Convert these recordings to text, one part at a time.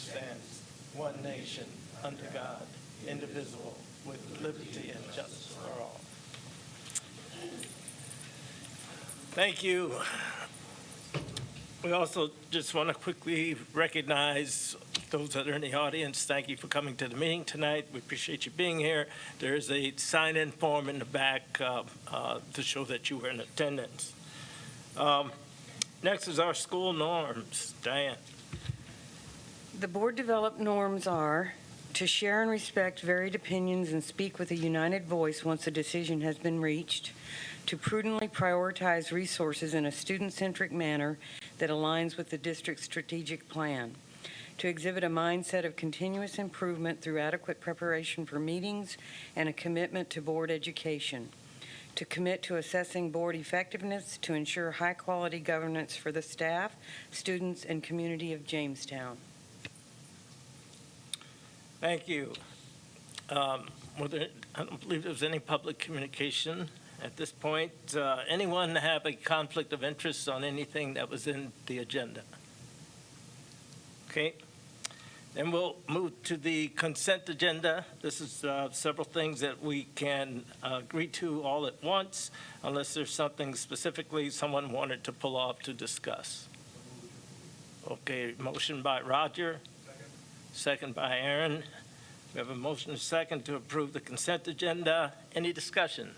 stands, one nation, under God, indivisible, with liberty and justice for all. Thank you. We also just want to quickly recognize those that are in the audience. Thank you for coming to the meeting tonight. We appreciate you being here. There is a sign-in form in the back to show that you were in attendance. Next is our school norms. Diane. The board developed norms are to share and respect varied opinions and speak with a united voice once a decision has been reached, to prudently prioritize resources in a student-centric manner that aligns with the district's strategic plan, to exhibit a mindset of continuous improvement through adequate preparation for meetings and a commitment to board education, to commit to assessing board effectiveness to ensure high-quality governance for the staff, students, and community of Jamestown. Thank you. I don't believe there's any public communication at this point. Anyone have a conflict of interest on anything that was in the agenda? Okay. Then we'll move to the consent agenda. This is several things that we can agree to all at once, unless there's something specifically someone wanted to pull off to discuss. Okay, motion by Roger. Second by Aaron. We have a motion and a second to approve the consent agenda. Any discussion?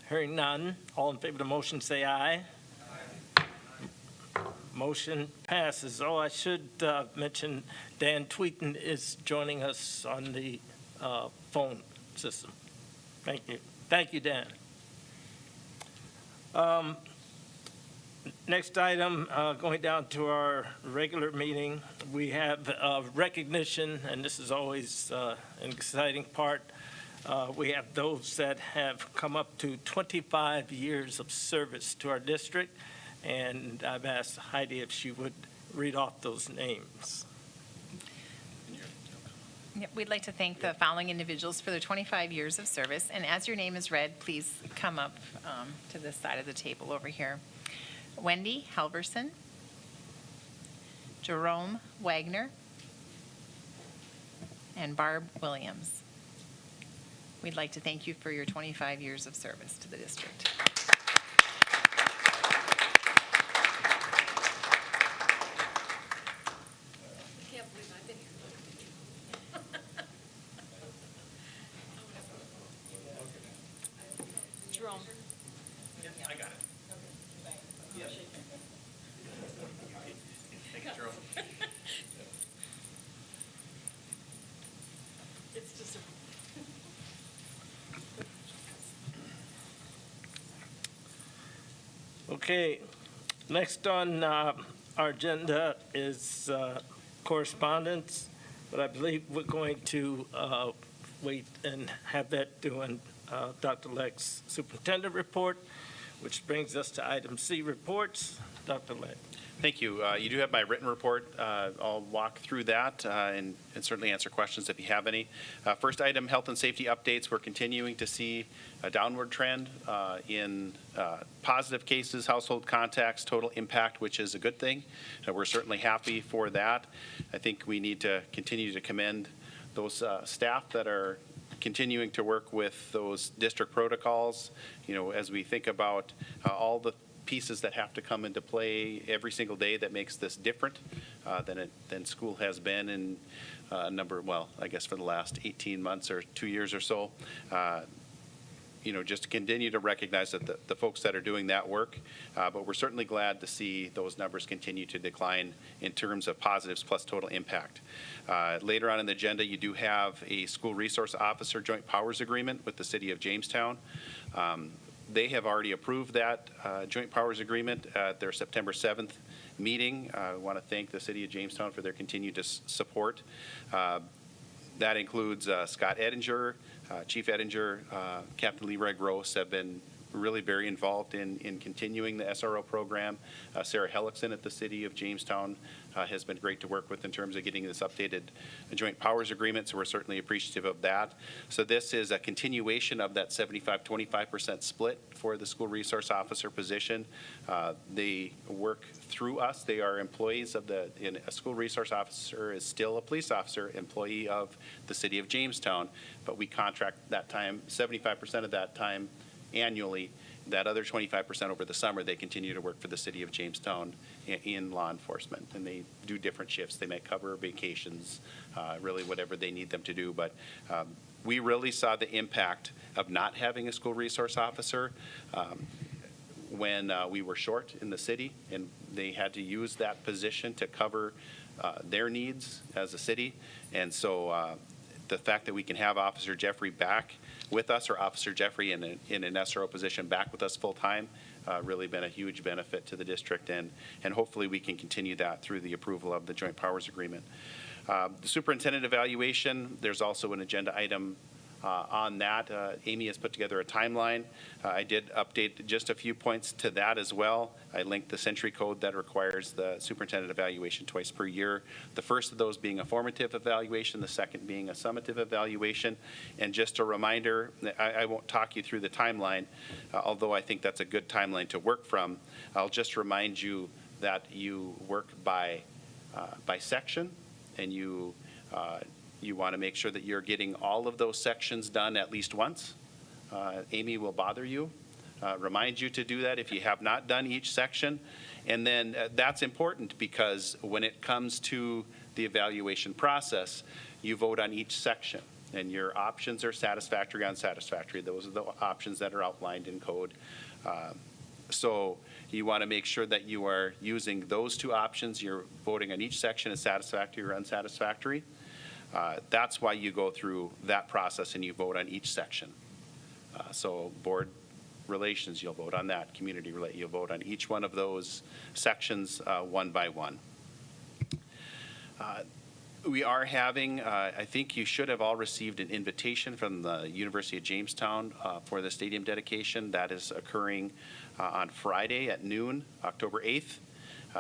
Hearing none. All in favor of the motion say aye. Aye. Motion passes. Oh, I should mention Dan Tweeten is joining us on the phone system. Thank you. Thank you, Dan. Next item, going down to our regular meeting, we have recognition, and this is always an exciting part. We have those that have come up to 25 years of service to our district, and I've asked Heidi if she would read off those names. We'd like to thank the following individuals for their 25 years of service, and as your name is read, please come up to this side of the table over here. Wendy Halverson, Jerome Wagner, and Barb Williams. We'd like to thank you for your 25 years of service to the district. I can't believe I've been here. Jerome. I got it. Yes. Thank you, Jerome. It's just a. Okay, next on our agenda is correspondence, but I believe we're going to wait and have that doing Dr. Leck's superintendent report, which brings us to item C, reports. Dr. Leck. Thank you. You do have my written report. I'll walk through that and certainly answer questions if you have any. First item, health and safety updates. We're continuing to see a downward trend in positive cases, household contacts, total impact, which is a good thing. We're certainly happy for that. I think we need to continue to commend those staff that are continuing to work with those district protocols, as we think about all the pieces that have to come into play every single day that makes this different than school has been in a number, well, I guess for the last 18 months or 2 years or so. Just to continue to recognize that the folks that are doing that work, but we're certainly glad to see those numbers continue to decline in terms of positives plus total impact. Later on in the agenda, you do have a school resource officer joint powers agreement with the city of Jamestown. They have already approved that joint powers agreement at their September 7th meeting. I want to thank the city of Jamestown for their continued support. That includes Scott Edinger, Chief Edinger, Captain Leroy Gross have been really very involved in continuing the SRO program. Sarah Hellickson at the city of Jamestown has been great to work with in terms of getting this updated joint powers agreement, so we're certainly appreciative of that. So this is a continuation of that 75-25% split for the school resource officer position. They work through us. They are employees of a school resource officer is still a police officer, employee of the city of Jamestown, but we contract that time, 75% of that time annually. That other 25% over the summer, they continue to work for the city of Jamestown in law enforcement, and they do different shifts. They may cover vacations, really whatever they need them to do. But we really saw the impact of not having a school resource officer when we were short in the city, and they had to use that position to cover their needs as a city. And so the fact that we can have Officer Jeffrey back with us, or Officer Jeffrey in an SRO position back with us full-time, really been a huge benefit to the district, and hopefully we can continue that through the approval of the joint powers agreement. The superintendent evaluation, there's also an agenda item on that. Amy has put together a timeline. I did update just a few points to that as well. I linked the century code that requires the superintendent evaluation twice per year. The first of those being a formative evaluation, the second being a summative evaluation. And just a reminder, I won't talk you through the timeline, although I think that's a good timeline to work from. I'll just remind you that you work by section, and you want to make sure that you're getting all of those sections done at least once. Amy will bother you, remind you to do that if you have not done each section. And then that's important because when it comes to the evaluation process, you vote on each section. And your options are satisfactory, unsatisfactory. Those are the options that are outlined in code. So you want to make sure that you are using those two options. You're voting on each section as satisfactory or unsatisfactory. That's why you go through that process and you vote on each section. So board relations, you'll vote on that. Community relate, you'll vote on each one of those sections one by one. We are having, I think you should have all received an invitation from the University of Jamestown for the stadium dedication. That is occurring on Friday at noon, October 8th.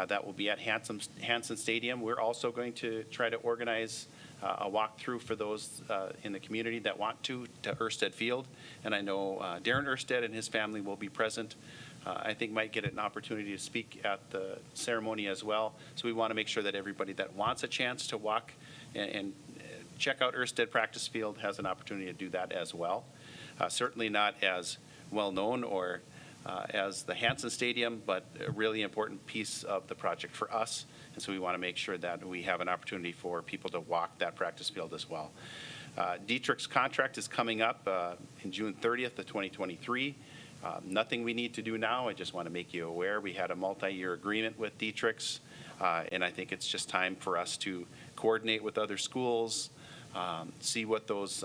That will be at Hanson Stadium. We're also going to try to organize a walkthrough for those in the community that want to Erstead Field. And I know Darren Erstead and his family will be present. I think might get an opportunity to speak at the ceremony as well. So we want to make sure that everybody that wants a chance to walk and check out Erstead Practice Field has an opportunity to do that as well. Certainly not as well known or as the Hanson Stadium, but a really important piece of the project for us. And so we want to make sure that we have an opportunity for people to walk that practice field as well. Dietrich's contract is coming up in June 30th of 2023. Nothing we need to do now. I just want to make you aware we had a multi-year agreement with Dietrich's, and I think it's just time for us to coordinate with other schools, see what those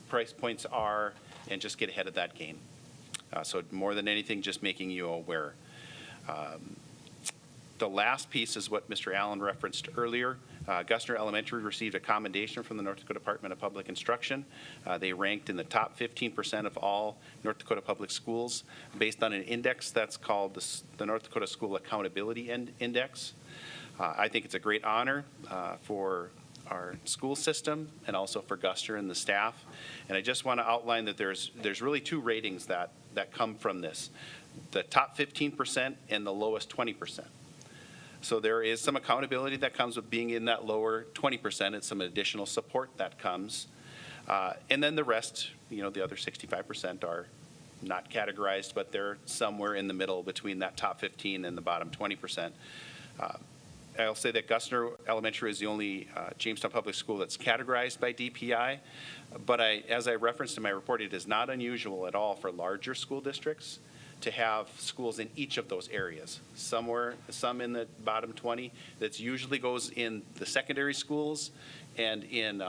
price points are, and just get ahead of that game. So more than anything, just making you aware. The last piece is what Mr. Allen referenced earlier. Gustner Elementary received a commendation from the North Dakota Department of Public Instruction. They ranked in the top 15% of all North Dakota public schools based on an index that's called the North Dakota School Accountability Index. I think it's a great honor for our school system and also for Gustner and the staff. And I just want to outline that there's really two ratings that come from this, the top 15% and the lowest 20%. So there is some accountability that comes with being in that lower 20%. It's some additional support that comes. And then the rest, the other 65% are not categorized, but they're somewhere in the middle between that top 15 and the bottom 20%. I'll say that Gustner Elementary is the only Jamestown public school that's categorized by DPI. But as I referenced in my report, it is not unusual at all for larger school districts to have schools in each of those areas. Some in the bottom 20. That usually goes in the secondary schools and in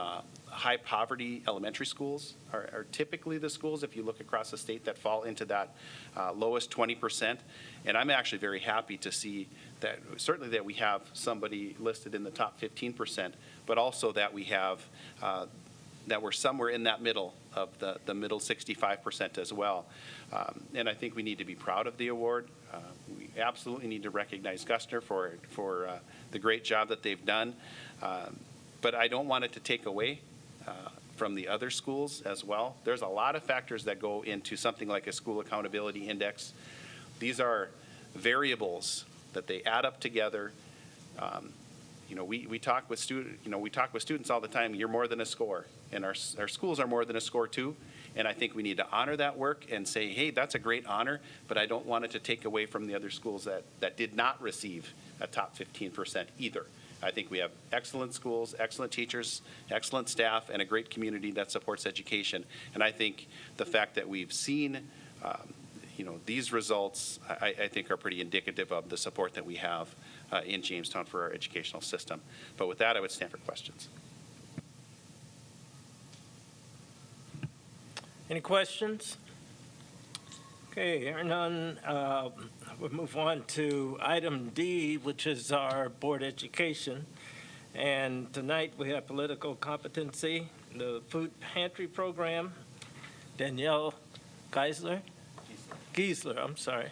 high poverty elementary schools are typically the schools, if you look across the state, that fall into that lowest 20%. And I'm actually very happy to see that, certainly that we have somebody listed in the top 15%, but also that we have that we're somewhere in that middle of the middle 65% as well. And I think we need to be proud of the award. We absolutely need to recognize Gustner for the great job that they've done. But I don't want it to take away from the other schools as well. There's a lot of factors that go into something like a school accountability index. These are variables that they add up together. We talk with students all the time. You're more than a score, and our schools are more than a score too. And I think we need to honor that work and say, hey, that's a great honor, but I don't want it to take away from the other schools that did not receive a top 15% either. I think we have excellent schools, excellent teachers, excellent staff, and a great community that supports education. And I think the fact that we've seen these results, I think are pretty indicative of the support that we have in Jamestown for our educational system. But with that, I would stand for questions. Any questions? Okay, hearing none, we'll move on to item D, which is our board education. And tonight we have political competency, the food pantry program. Danielle Giesler, I'm sorry.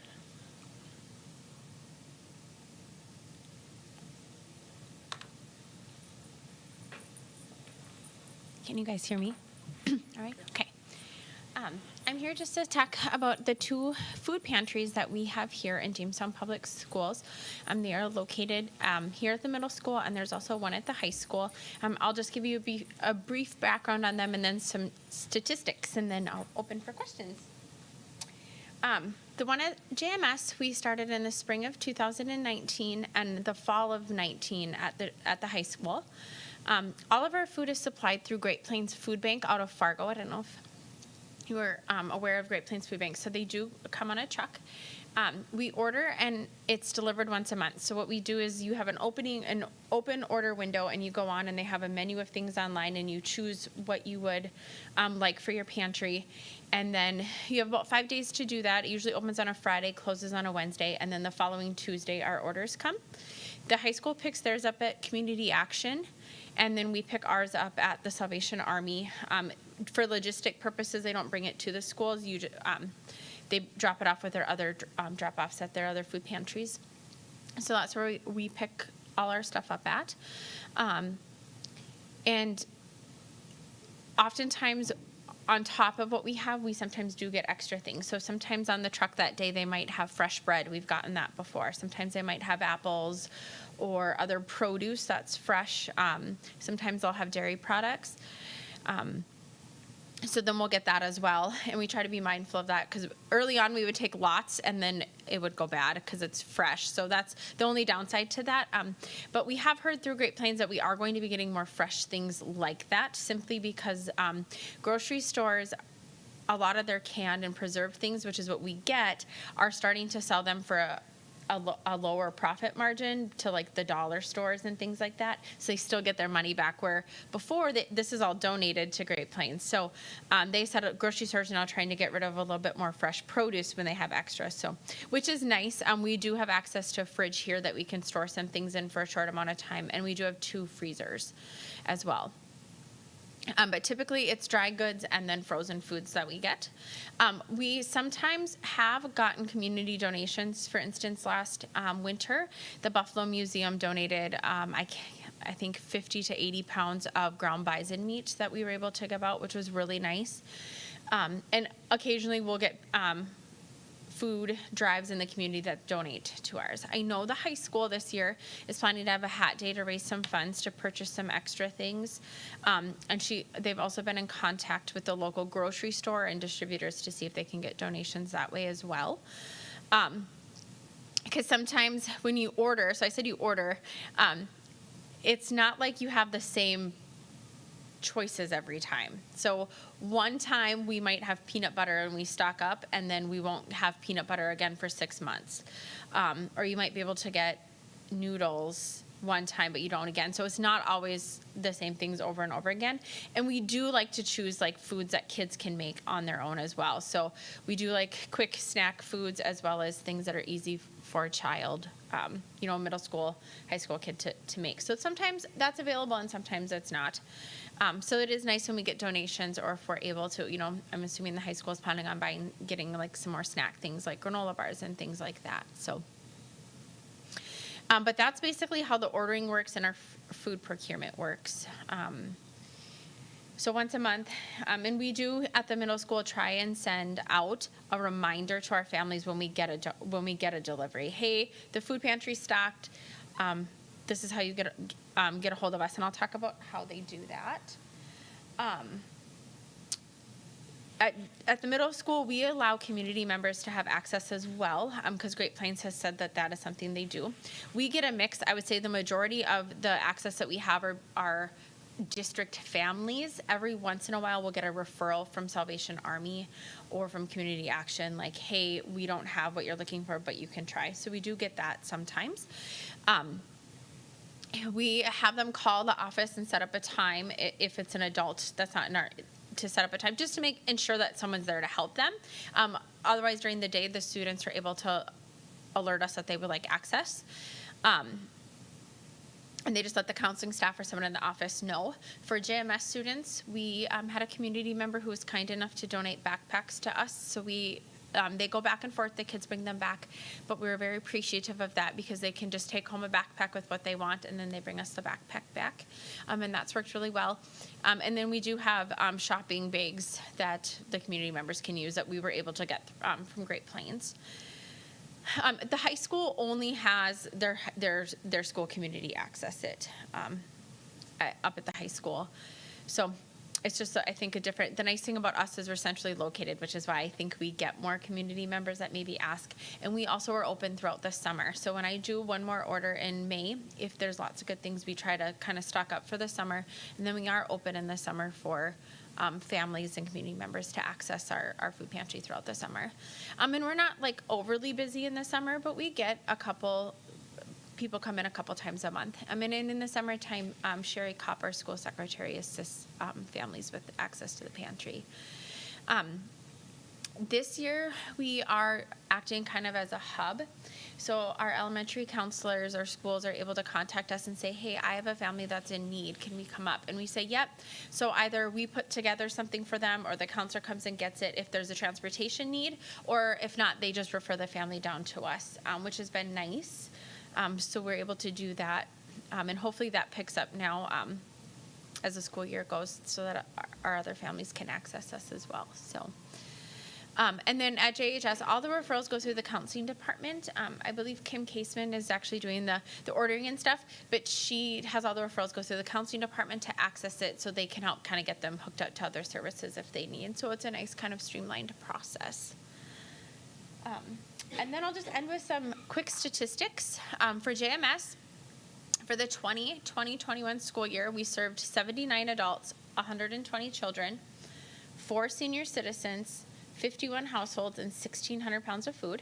Can you guys hear me? All right, okay. I'm here just to talk about the 2 food pantries that we have here in Jamestown Public Schools. They are located here at the middle school, and there's also one at the high school. I'll just give you a brief background on them and then some statistics, and then I'll open for questions. The one at JMS, we started in the spring of 2019 and the fall of 19 at the high school. All of our food is supplied through Great Plains Food Bank out of Fargo. I don't know if you are aware of Great Plains Food Bank. So they do come on a truck. We order and it's delivered once a month. So what we do is you have an open order window, and you go on and they have a menu of things online, and you choose what you would like for your pantry. And then you have about 5 days to do that. It usually opens on a Friday, closes on a Wednesday, and then the following Tuesday our orders come. The high school picks theirs up at Community Action, and then we pick ours up at the Salvation Army. For logistic purposes, they don't bring it to the schools. They drop it off with their other drop-offs at their other food pantries. So that's where we pick all our stuff up at. And oftentimes, on top of what we have, we sometimes do get extra things. So sometimes on the truck that day, they might have fresh bread. We've gotten that before. Sometimes they might have apples or other produce that's fresh. Sometimes they'll have dairy products. So then we'll get that as well. And we try to be mindful of that, because early on we would take lots and then it would go bad because it's fresh. So that's the only downside to that. But we have heard through Great Plains that we are going to be getting more fresh things like that, simply because grocery stores, a lot of their canned and preserved things, which is what we get, are starting to sell them for a lower profit margin to like the dollar stores and things like that. So they still get their money back, where before this is all donated to Great Plains. So they said grocery stores are now trying to get rid of a little bit more fresh produce when they have extra, so which is nice. We do have access to a fridge here that we can store some things in for a short amount of time, and we do have 2 freezers as well. But typically it's dry goods and then frozen foods that we get. We sometimes have gotten community donations. For instance, last winter, the Buffalo Museum donated, I think 50 to 80 pounds of ground bison meat that we were able to give out, which was really nice. And occasionally we'll get food drives in the community that donate to ours. I know the high school this year is planning to have a hat day to raise some funds to purchase some extra things. And they've also been in contact with the local grocery store and distributors to see if they can get donations that way as well. Because sometimes when you order, so I said you order, it's not like you have the same choices every time. So one time we might have peanut butter and we stock up, and then we won't have peanut butter again for 6 months. Or you might be able to get noodles one time, but you don't again. So it's not always the same things over and over again. And we do like to choose like foods that kids can make on their own as well. So we do like quick snack foods as well as things that are easy for a child, a middle school, high school kid to make. So sometimes that's available and sometimes it's not. So it is nice when we get donations, or if we're able to, I'm assuming the high school is planning on getting like some more snack things like granola bars and things like that. So, but that's basically how the ordering works and our food procurement works. So once a month, and we do at the middle school try and send out a reminder to our families when we get a delivery. Hey, the food pantry's stocked. This is how you get a hold of us, and I'll talk about how they do that. At the middle school, we allow community members to have access as well, because Great Plains has said that is something they do. We get a mix. I would say the majority of the access that we have are district families. Every once in a while, we'll get a referral from Salvation Army or from Community Action, like, hey, we don't have what you're looking for, but you can try. So we do get that sometimes. We have them call the office and set up a time if it's an adult that's not in our, to set up a time, just to ensure that someone's there to help them. Otherwise, during the day, the students are able to alert us that they would like access. And they just let the counseling staff or someone in the office know. For JMS students, we had a community member who was kind enough to donate backpacks to us. So they go back and forth, the kids bring them back, but we were very appreciative of that because they can just take home a backpack with what they want, and then they bring us the backpack back. And that's worked really well. And then we do have shopping bags that the community members can use that we were able to get from Great Plains. The high school only has their school community access it up at the high school. So it's just, I think, the nice thing about us is we're centrally located, which is why I think we get more community members that maybe ask. And we also are open throughout the summer. So when I do one more order in May, if there's lots of good things, we try to kind of stock up for the summer. And then we are open in the summer for families and community members to access our food pantry throughout the summer. And we're not like overly busy in the summer, but we get a couple people come in a couple times a month. And in the summertime, Sherry Copper, school secretary, assists families with access to the pantry. This year, we are acting kind of as a hub. So our elementary counselors or schools are able to contact us and say, hey, I have a family that's in need. Can we come up? And we say, yep. So either we put together something for them, or the counselor comes and gets it if there's a transportation need, or if not, they just refer the family down to us, which has been nice. So we're able to do that. And hopefully that picks up now as the school year goes, so that our other families can access us as well. So. And then at JHS, all the referrals go through the counseling department. I believe Kim Caseman is actually doing the ordering and stuff, but she has all the referrals go through the counseling department to access it, so they can help kind of get them hooked up to other services if they need. So it's a nice kind of streamlined process. And then I'll just end with some quick statistics. For JMS, for the 2020-21 school year, we served 79 adults, 120 children, 4 senior citizens, 51 households, and 1,600 pounds of food.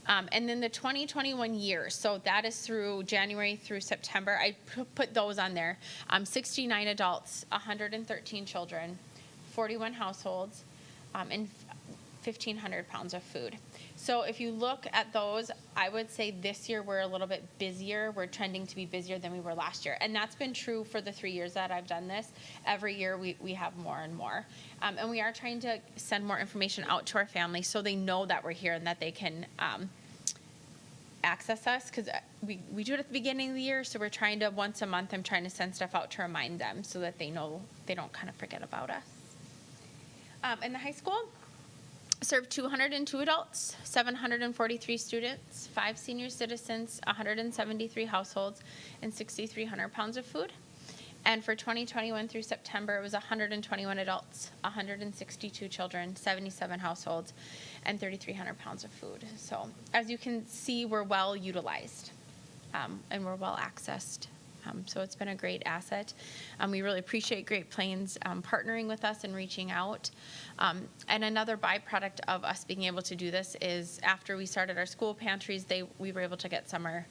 And then the 2021 year, so that is through January through September. I put those on there. 69 adults, 113 children, 41 households, and 1,500 pounds of food. So if you look at those, I would say this year we're a little bit busier. We're trending to be busier than we were last year. And that's been true for the 3 years that I've done this. Every year we have more and more. And we are trying to send more information out to our families so they know that we're here and that they can access us, because we do it at the beginning of the year. So we're trying to, once a month, I'm trying to send stuff out to remind them so that they know they don't kind of forget about us. In the high school, served 202 adults, 743 students, 5 senior citizens, 173 households, and 6,300 pounds of food. And for 2021 through September, it was 121 adults, 162 children, 77 households, and 3,300 pounds of food. So as you can see, we're well utilized, and we're well accessed. So it's been a great asset. We really appreciate Great Plains partnering with us and reaching out. And another byproduct of us being able to do this is after we started our school pantries, we were able to get summer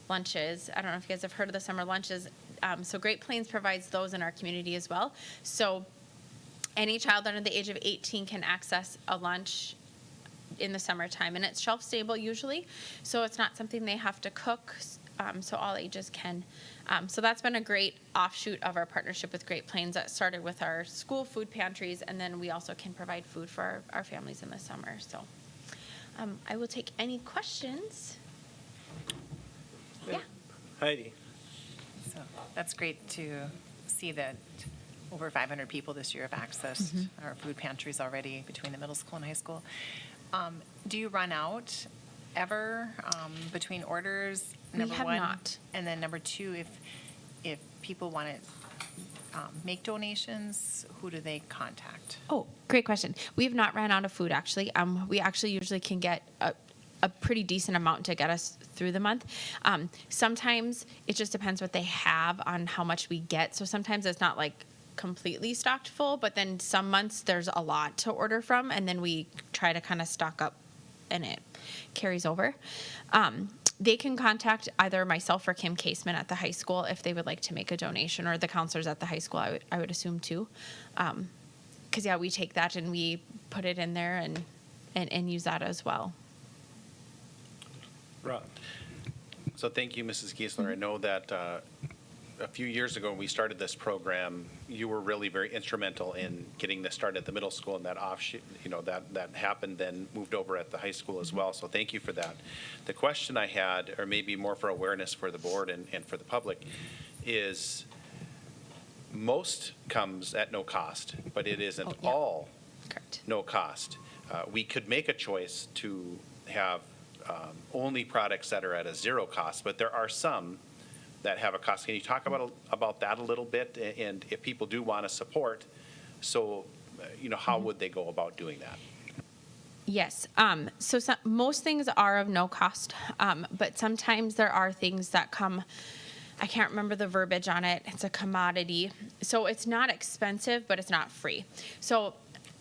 lunches. I don't know if you guys have heard of the summer lunches. So Great Plains provides those in our community as well. So any child under the age of 18 can access a lunch in the summertime, and it's shelf stable usually, so it's not something they have to cook, so all ages can. So that's been a great offshoot of our partnership with Great Plains that started with our school food pantries, and then we also can provide food for our families in the summer. So I will take any questions. Yeah. Heidi? So that's great to see that over 500 people this year have accessed our food pantries already between the middle school and high school. Do you run out ever between orders? We Number have one. not. And then number two, if people want to make donations, who do they contact? Oh, great question. We have not ran out of food, actually. We actually usually can get a pretty decent amount to get us through the month. Sometimes it just depends what they have on how much we get. So sometimes it's not like completely stocked full, but then some months there's a lot to order from, and then we try to kind of stock up and it carries over. They can contact either myself or Kim Caseman at the high school if they would like to make a donation, or the counselors at the high school, I would assume too. Because, yeah, we take that and we put it in there and use that as well. Rob? So thank you, Mrs. Giesler. I know that a few years ago when we started this program, you were really very instrumental in getting this started at the middle school, and that offshoot, that happened, then moved over at the high school as well. So thank you for that. The question I had, or maybe more for awareness for the board and for the public, is most comes at no cost, but it isn't Oh, yeah. all Correct. no cost. We could make a choice to have only products that are at a zero cost, but there are some that have a cost. Can you talk about that a little bit? And if people do want to support, so, how would they go about doing that? Yes. So most things are of no cost, but sometimes there are things that come. I can't remember the verbiage on it. It's a commodity. So it's not expensive, but it's not free. So,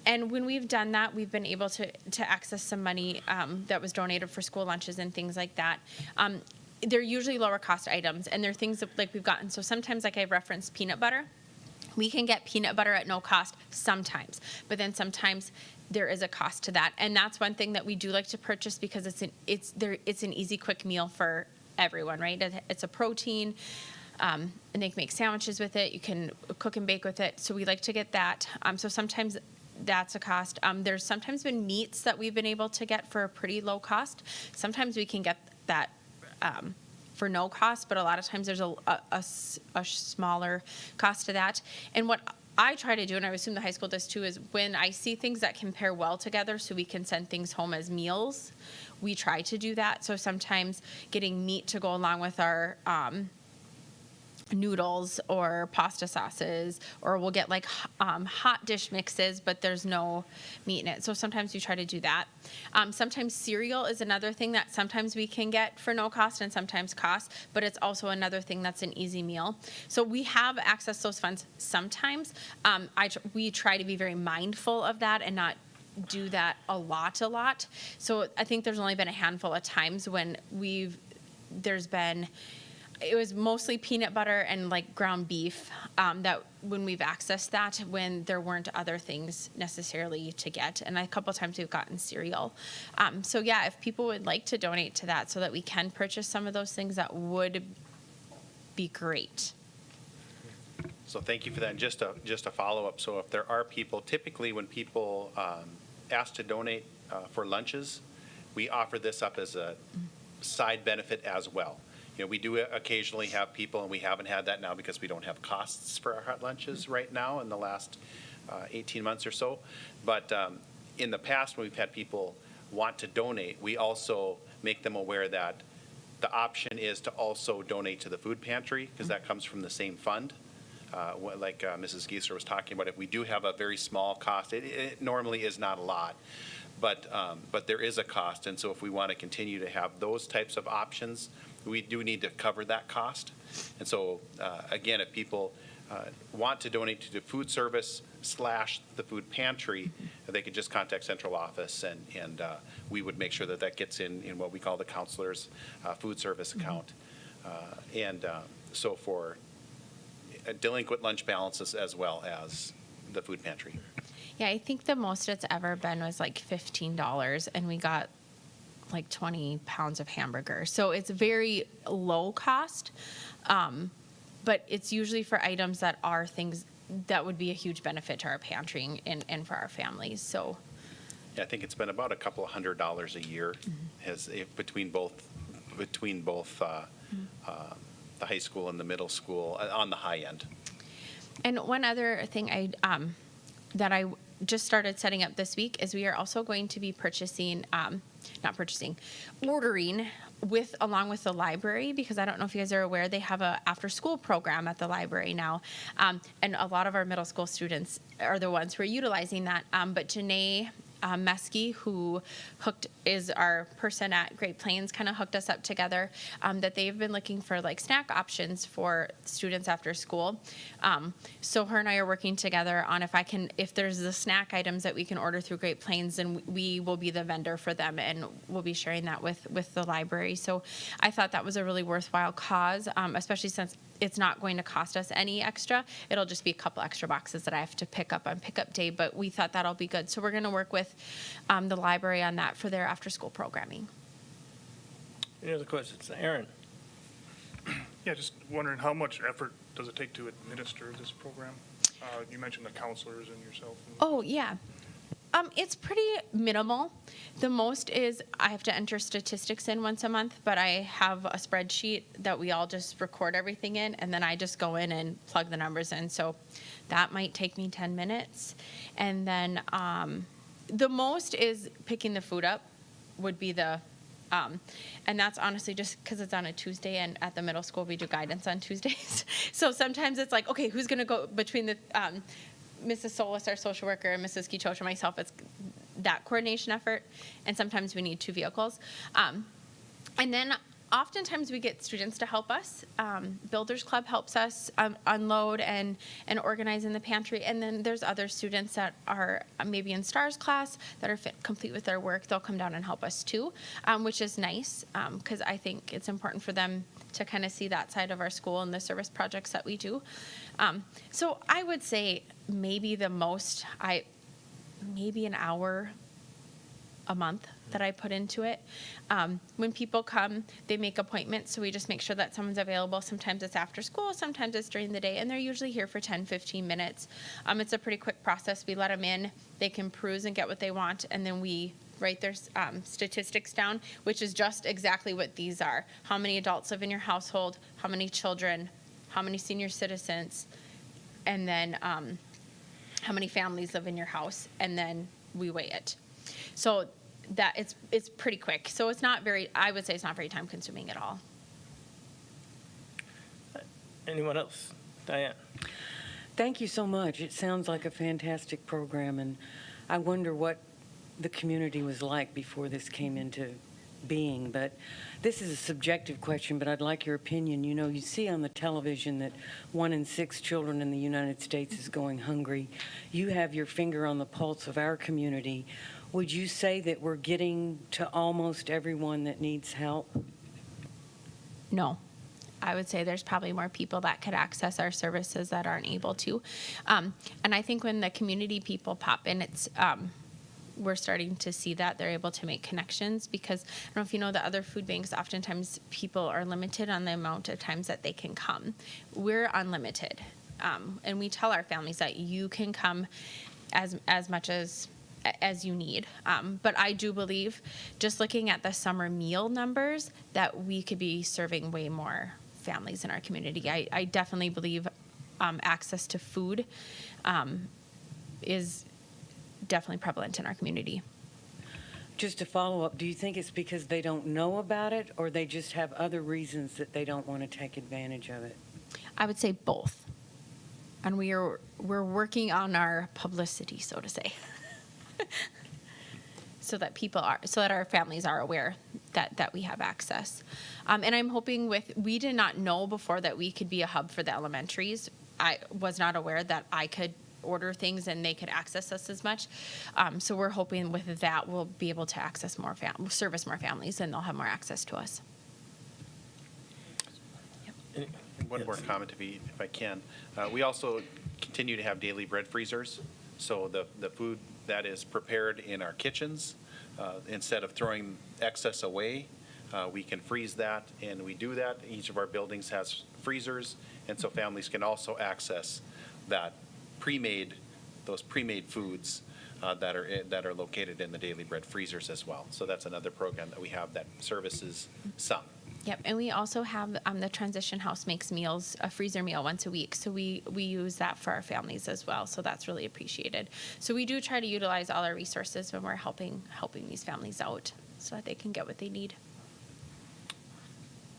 and when we've done that, we've been able to access some money that was donated for school lunches and things like that. They're usually lower cost items, and they're things that, like, we've gotten. So sometimes, like I referenced peanut butter, we can get peanut butter at no cost sometimes, but then sometimes there is a cost to that. And that's one thing that we do like to purchase because it's an easy, quick meal for everyone, right? It's a protein, and they can make sandwiches with it. You can cook and bake with it. So we like to get that. So sometimes that's a cost. There's sometimes been meats that we've been able to get for a pretty low cost. Sometimes we can get that for no cost, but a lot of times there's a smaller cost to that. And what I try to do, and I assume the high school does too, is when I see things that can pair well together so we can send things home as meals, we try to do that. So sometimes getting meat to go along with our noodles or pasta sauces, or we'll get like hot dish mixes, but there's no meat in it. So sometimes we try to do that. Sometimes cereal is another thing that sometimes we can get for no cost and sometimes cost, but it's also another thing that's an easy meal. So we have accessed those funds sometimes. We try to be very mindful of that and not do that a lot. So I think there's only been a handful of times when it was mostly peanut butter and like ground beef that when we've accessed that, when there weren't other things necessarily to get. And a couple of times we've gotten cereal. So yeah, if people would like to donate to that so that we can purchase some of those things, that would be great. So thank you for that. And just a follow-up. So if there are people, typically when people ask to donate for lunches, we offer this up as a side benefit as well. We do occasionally have people, and we haven't had that now because we don't have costs for our hot lunches right now in the last 18 months or so. But in the past, when we've had people want to donate, we also make them aware that the option is to also donate to the food pantry because that comes from the same fund. Like Mrs. Gieser was talking about, if we do have a very small cost, it normally is not a lot, but there is a cost. And so if we want to continue to have those types of options, we do need to cover that cost. And so, again, if people want to donate to the food service / the food pantry, they could just contact central office, and we would make sure that gets in what we call the counselor's food service account. So for delinquent lunch balances as well as the food pantry. Yeah, I think the most it's ever been was like $15, and we got like 20 pounds of hamburger. So it's very low cost, but it's usually for items that are things that would be a huge benefit to our pantry and for our families. So Yeah, I think it's been about a couple of $100 a year between both the high school and the middle school on the high end. And one other thing that I just started setting up this week is we are also going to be ordering along with the library, because I don't know if you guys are aware, they have a after school program at the library now. And a lot of our middle school students are the ones who are utilizing that. But Janae Mesky, who is our person at Great Plains, kind of hooked us up together, that they've been looking for like snack options for students after school. So her and I are working together on if there's the snack items that we can order through Great Plains, then we will be the vendor for them, and we'll be sharing that with the library. So I thought that was a really worthwhile cause, especially since it's not going to cost us any extra. It'll just be a couple extra boxes that I have to pick up on pickup day, but we thought that'll be good. So we're going to work with the library on that for their after-school programming. Any other questions? Aaron? Yeah, just wondering how much effort does it take to administer this program? You mentioned the counselors and yourself. Oh, yeah. It's pretty minimal. The most is I have to enter statistics in once a month, but I have a spreadsheet that we all just record everything in, and then I just go in and plug the numbers in. So that might take me 10 minutes. And then the most is picking the food up would be and that's honestly just because it's on a Tuesday, and at the middle school we do guidance on Tuesdays. So sometimes it's like, okay, who's going to go between the Mrs. Solis, our social worker, and Mrs. Kichosha, myself, it's that coordination effort. And sometimes we need two vehicles. And then oftentimes we get students to help us. Builders Club helps us unload and organize in the pantry. And then there's other students that are maybe in STARS class that are complete with their work. They'll come down and help us too, which is nice because I think it's important for them to kind of see that side of our school and the service projects that we do. So I would say maybe the most, maybe an hour a month that I put into it. When people come, they make appointments, so we just make sure that someone's available. Sometimes it's after school, sometimes it's during the day, and they're usually here for 10, 15 minutes. It's a pretty quick process. We let them in, they can peruse and get what they want, and then we write their statistics down, which is just exactly what these are. How many adults live in your household, how many children, how many senior citizens, and then how many families live in your house, and then we weigh it. So that it's pretty quick. So it's not very, I would say it's not very time consuming at all. Anyone else? Diane? Thank you so much. It sounds like a fantastic program, and I wonder what the community was like before this came into being. But this is a subjective question, but I'd like your opinion. You know, you see on the television that 1 in 6 children in the United States is going hungry. You have your finger on the pulse of our community. Would you say that we're getting to almost everyone that needs help? No. I would say there's probably more people that could access our services that aren't able to. And I think when the community people pop in, it's we're starting to see that they're able to make connections, because I don't know if you know, the other food banks, oftentimes people are limited on the amount of times that they can come. We're unlimited. And we tell our families that you can come as much as you need. But I do believe, just looking at the summer meal numbers, that we could be serving way more families in our community. I definitely believe access to food is definitely prevalent in our community. Just to follow up, do you think it's because they don't know about it, or they just have other reasons that they don't want to take advantage of it? I would say both. And we're working on our publicity, so to say. so that our families are aware that we have access. And I'm hoping we did not know before that we could be a hub for the elementaries. I was not aware that I could order things and they could access us as much. So we're hoping with that we'll be able to access service more families, and they'll have more access to us. One more comment, if I can. We also continue to have daily bread freezers So the food that is prepared in our kitchens, instead of throwing excess away, we can freeze that, and we do that. Each of our buildings has freezers, and so families can also access that those pre-made foods that are located in the Daily Bread freezers as well. So that's another program that we have that services some. Yep, and we also have the Transition House makes meals, a freezer meal once a week. So we use that for our families as well. So that's really appreciated. So we do try to utilize all our resources when we're helping these families out so that they can get what they need.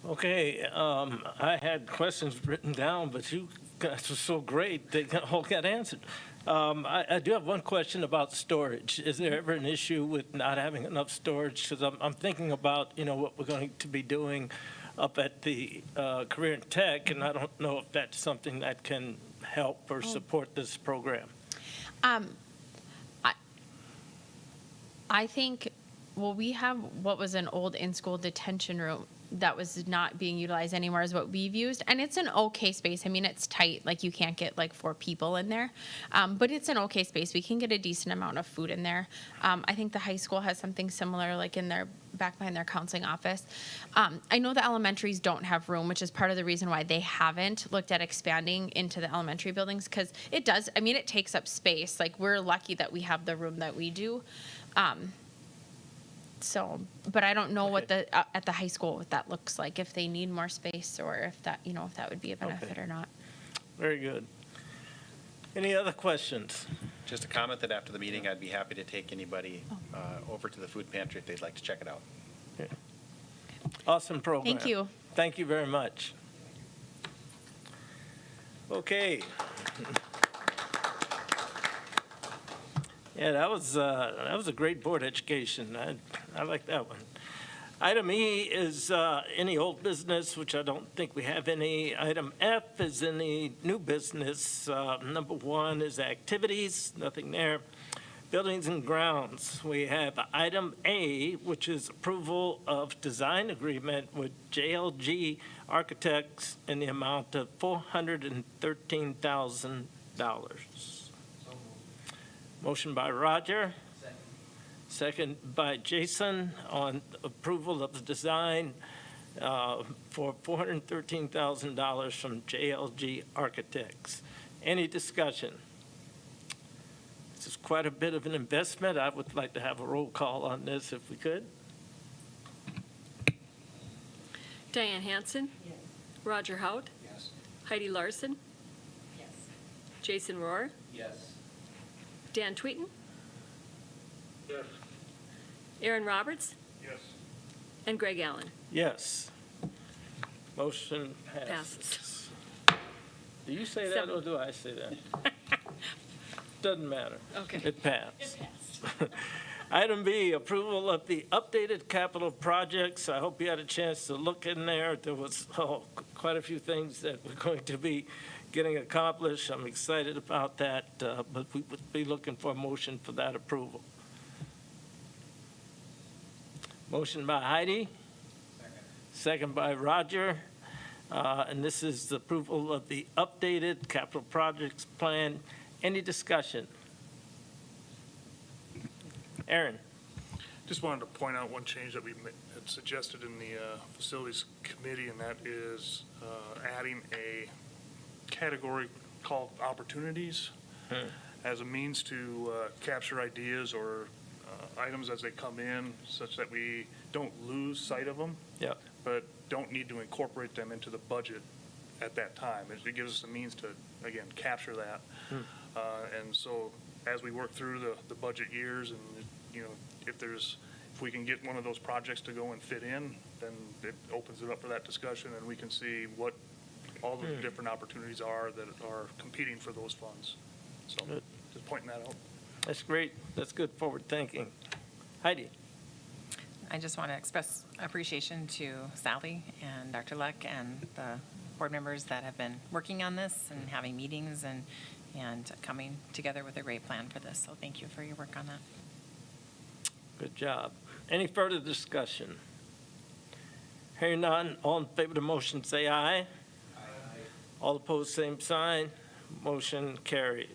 Okay, I had questions written down, but you guys were so great, they all got answered. I do have one question about storage. Is there ever an issue with not having enough storage? Because I'm thinking about, what we're going to be doing up at the Career and Tech, and I don't know if that's something that can help or support this program. I think, we have what was an old in-school detention room that was not being utilized anymore is what we've used. And it's an okay space. I mean, it's tight. Like, you can't get like 4 people in there. But it's an okay space. We can get a decent amount of food in there. I think the high school has something similar, like in their back behind their counseling office. I know the elementaries don't have room, which is part of the reason why they haven't looked at expanding into the elementary buildings, because it does, it takes up space. Like, we're lucky that we have the room that we do. But I don't know what at the high school what that looks like, if they need more space or if that, if that would be a benefit or not. Very good. Any other questions? Just a comment that after the meeting, I'd be happy to take anybody over to the food pantry if they'd like to check it out. Okay. Awesome program. Thank you. Thank you very much. Okay. Yeah, that was a great board education. I like that one. Item E is any old business, which I don't think we have any. Item F is any new business. Number 1 is activities, nothing there. Buildings and grounds, we have item A, which is approval of design agreement with JLG Architects in the amount of $413,000. Motion by Roger. Second by Jason on approval of the design for $413,000 from JLG Architects. Any discussion? This is quite a bit of an investment. I would like to have a roll call on this if we could. Diane Hansen? Yes. Roger Hout? Yes. Heidi Larson? Yes. Jason Rohr? Yes. Dan Tweeten? Yes. Aaron Roberts? Yes. And Greg Allen? Yes. Motion passes. Passes. Do you say that or do I say that? Doesn't matter. Okay. It passed. Item B, approval of the updated capital projects. I hope you had a chance to look in there. There was quite a few things that we're going to be getting accomplished. I'm excited about that, but we would be looking for a motion for that approval. Motion by Heidi. Second by Roger. And this is the approval of the updated capital projects plan. Any discussion? Aaron? Just wanted to point out one change that we had suggested in the facilities committee, and that is adding a category called opportunities as a means to capture ideas or items as they come in, such that we don't lose sight of them, Yep. but don't need to incorporate them into the budget at that time. It gives us a means to, again, capture that. And so as we work through the budget years and, if we can get one of those projects to go and fit in, then it opens it up for that discussion, and we can see what all the different opportunities are that are competing for those funds. So Good. just pointing that out. That's great. That's good forward thinking. Heidi? I just want to express appreciation to Sally and Dr. Luck and the board members that have been working on this and having meetings and coming together with a great plan for this. So thank you for your work on that. Good job. Any further discussion? Hearing none, all in favor of the motion say aye. All opposed, same sign. Motion carries.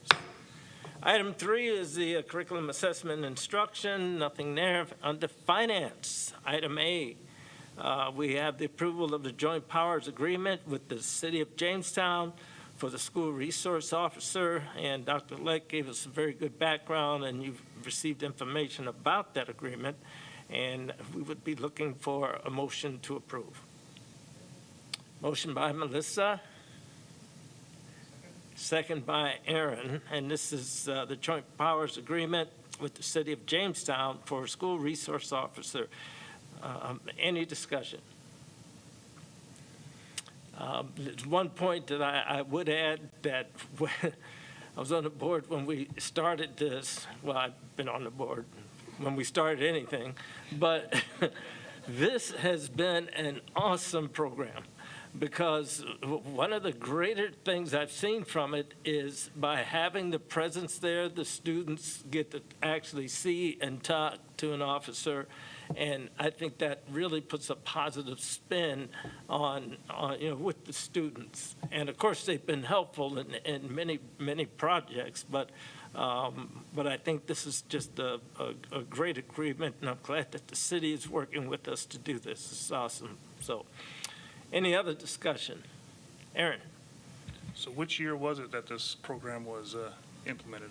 Item 3 is the curriculum assessment instruction, nothing there. Under finance, item A, we have the approval of the joint powers agreement with the city of Jamestown for the school resource officer, and Dr. Leck gave us a very good background, and you've received information about that agreement, and we would be looking for a motion to approve. Motion by Melissa. Second by Aaron, and this is the joint powers agreement with the city of Jamestown for school resource officer. Any discussion? There's one point that I would add, that when I was on the board when we started this. Well, I've been on the board when we started anything, but this has been an awesome program, because one of the greater things I've seen from it is by having the presence there, the students get to actually see and talk to an officer, and I think that really puts a positive spin on with the students. And of course, they've been helpful in many projects, but I think this is just a great agreement, and I'm glad that the city is working with us to do this. It's awesome. So, any other discussion? Aaron? So which year was it that this program was implemented?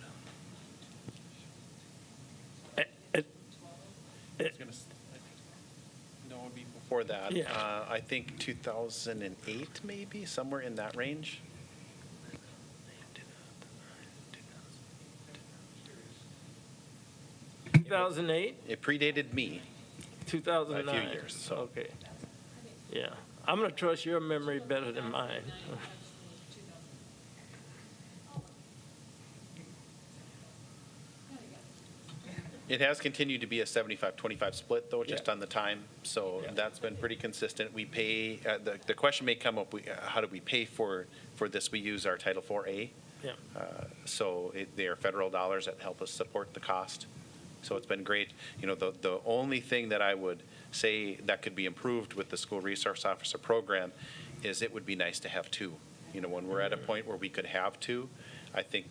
No, it would be before that. Yeah. I think 2008, maybe, somewhere in that range. 2008? It predated me. 2009? By a few years, so. Okay. Yeah. I'm going to trust your memory better than mine. It has continued to be a 75-25 split, though, just Yeah. on the time, so Yeah. that's been pretty consistent. We pay, the question may come up, how do we pay for this? We use our Title IV-A. Yeah. So they are federal dollars that help us support the cost. So it's been great. You know, the only thing that I would say that could be improved with the school resource officer program is it would be nice to have two. You know, when we're at a point where we could have two, I think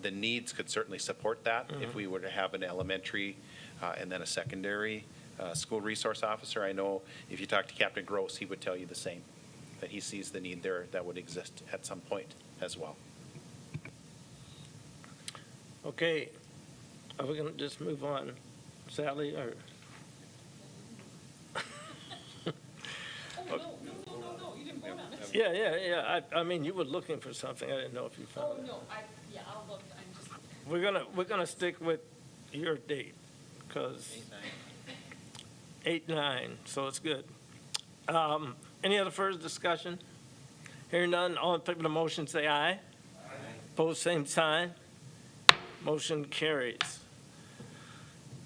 the needs could certainly support that. If we were to have an elementary and then a secondary school resource officer, I know if you talk to Captain Gross, he would tell you the same, that he sees the need there that would exist at some point as well. Okay. Are we going to just move on, Sally, or? You didn't vote on it. Yeah. I mean, you were looking for something. I didn't know if you found it. I'll look, I'm just. We're gonna stick with your date, because 8/9, so it's good. Any other further discussion? Hearing none, all in favor of the motion, say aye. Aye. Opposed, same sign. Motion carries.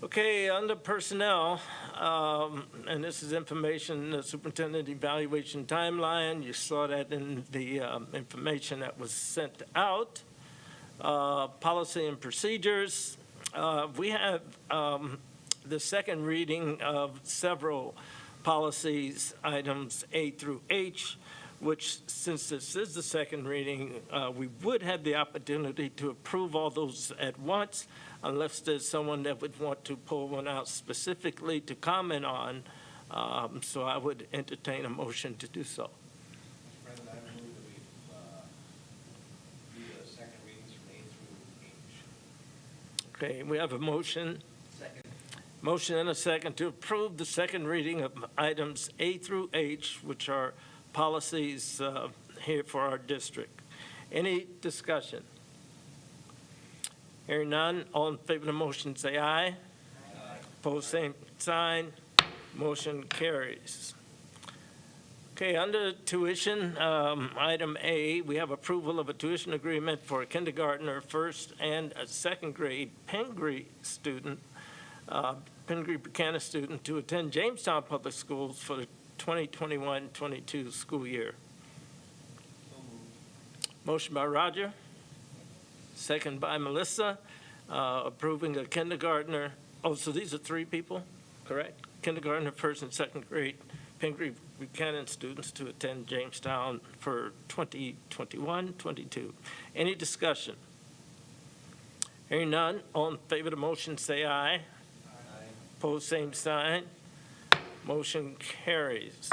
Okay, under personnel, and this is information, the superintendent evaluation timeline. You saw that in the information that was sent out. Policy and procedures. We have the second reading of several policies, items A through H, which, since this is the second reading, we would have the opportunity to approve all those at once, unless there's someone that would want to pull one out specifically to comment on. So I would entertain a motion to do so. President, I move that we do the second readings from A through H. Okay, we have a motion. Second. Motion and a second to approve the second reading of items A through H, which are policies here for our district. Any discussion? Hearing none, all in favor of the motion say aye. Aye. Opposed, same sign. Motion carries. Okay, under tuition, item A, we have approval of a tuition agreement for a kindergartner, first and a second grade Pantry student, Pantry Buchanan student, to attend Jamestown Public Schools for the 2021-22 school year. Motion by Roger, second by Melissa, approving a kindergartner. Oh, so these are three people, correct? Kindergartner, first and second grade Pantry Buchanan students to attend Jamestown for 2021-22. Any discussion? Hearing none, all in favor of the motion, say aye. Pose same sign. Motion carries.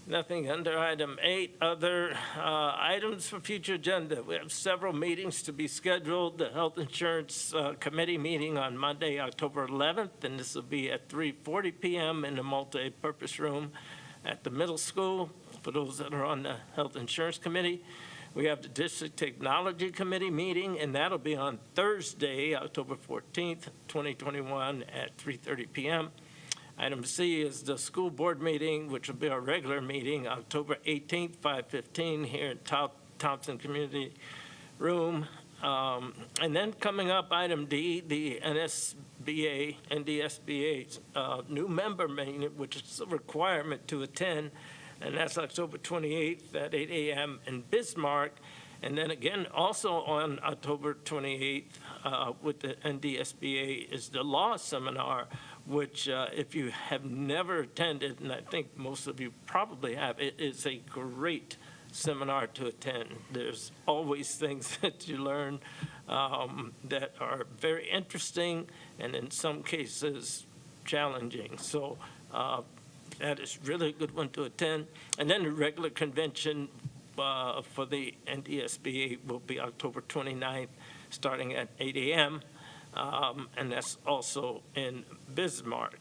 Nothing under item 8. Other items for future agenda. We have several meetings to be scheduled. The Health Insurance Committee meeting on Monday, October 11th, and this will be at 3:40 p.m. in the multi-purpose room at the middle school for those that are on the Health Insurance Committee. We have the District Technology Committee meeting, and that'll be on Thursday, October 14th, 2021 at 3:30 p.m. Item C is the school board meeting, which will be our regular meeting, October 18th, 5:15 here in Thompson Community Room. And then coming up, item D, the NDSBA new member meeting, which is a requirement to attend, and that's October 28th at 8 a.m. in Bismarck. And then again, also on October 28th with the NDSBA is the law seminar, which if you have never attended, and I think most of you probably have, it is a great seminar to attend. There's always things that you learn that are very interesting and in some cases challenging. So that is really a good one to attend. And then the regular convention for the NDSBA will be October 29th, starting at 8 a.m., and that's also in Bismarck.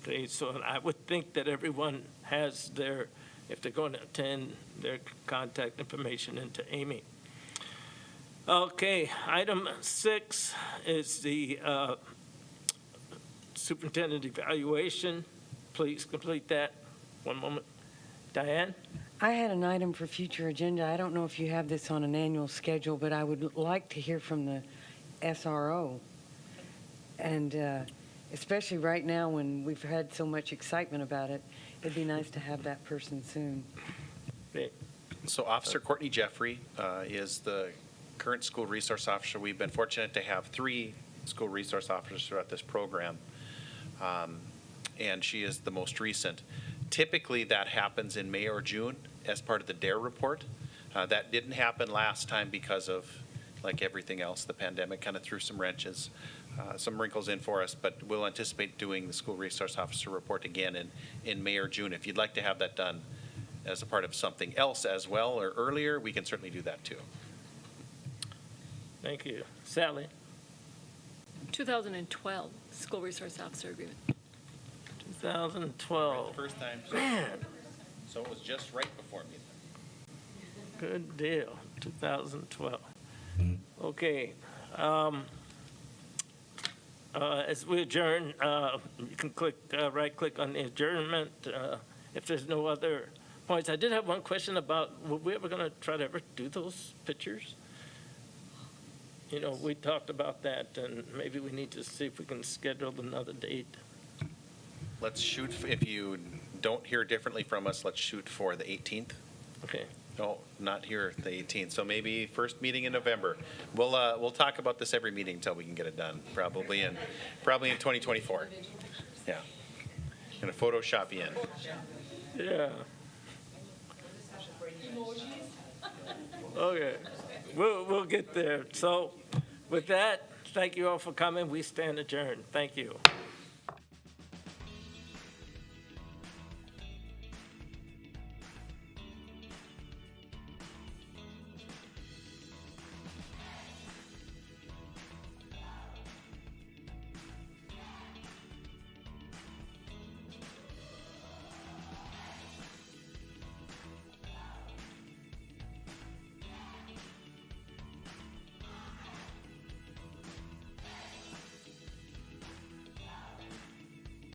Okay, so I would think that everyone has their, if they're going to attend, their contact information into Amy. Okay, item 6 is the superintendent evaluation. Please complete that. One moment. Diane? I had an item for future agenda. I don't know if you have this on an annual schedule, but I would like to hear from the SRO. And especially right now when we've had so much excitement about it, it'd be nice to have that person soon. So Officer Courtney Jeffrey is the current school resource officer. We've been fortunate to have 3 school resource officers throughout this program, and she is the most recent. Typically, that happens in May or June as part of the DARE report. That didn't happen last time because of, like everything else, the pandemic kind of threw some wrenches, some wrinkles in for us, but we'll anticipate doing the school resource officer report again in May or June. If you'd like to have that done as a part of something else as well or earlier, we can certainly do that too. Thank you. Sally? 2012 School Resource Officer Agreement. 2012. First time. Man, So it was just right before me. good deal. 2012. Okay. As we adjourn, you can click, right-click on the adjournment if there's no other points. I did have one question about, were we ever going to try to ever do those pictures? You know, we talked about that, and maybe we need to see if we can schedule another date. Let's shoot, if you don't hear differently from us, let's shoot for the 18th. Okay. No, not here, the 18th. So maybe first meeting in November. We'll talk about this every meeting until we can get it done, probably in 2024. Yeah. Gonna Photoshop you in. Yeah. Okay. We'll get there. So with that, thank you all for coming. We stand adjourned. Thank you.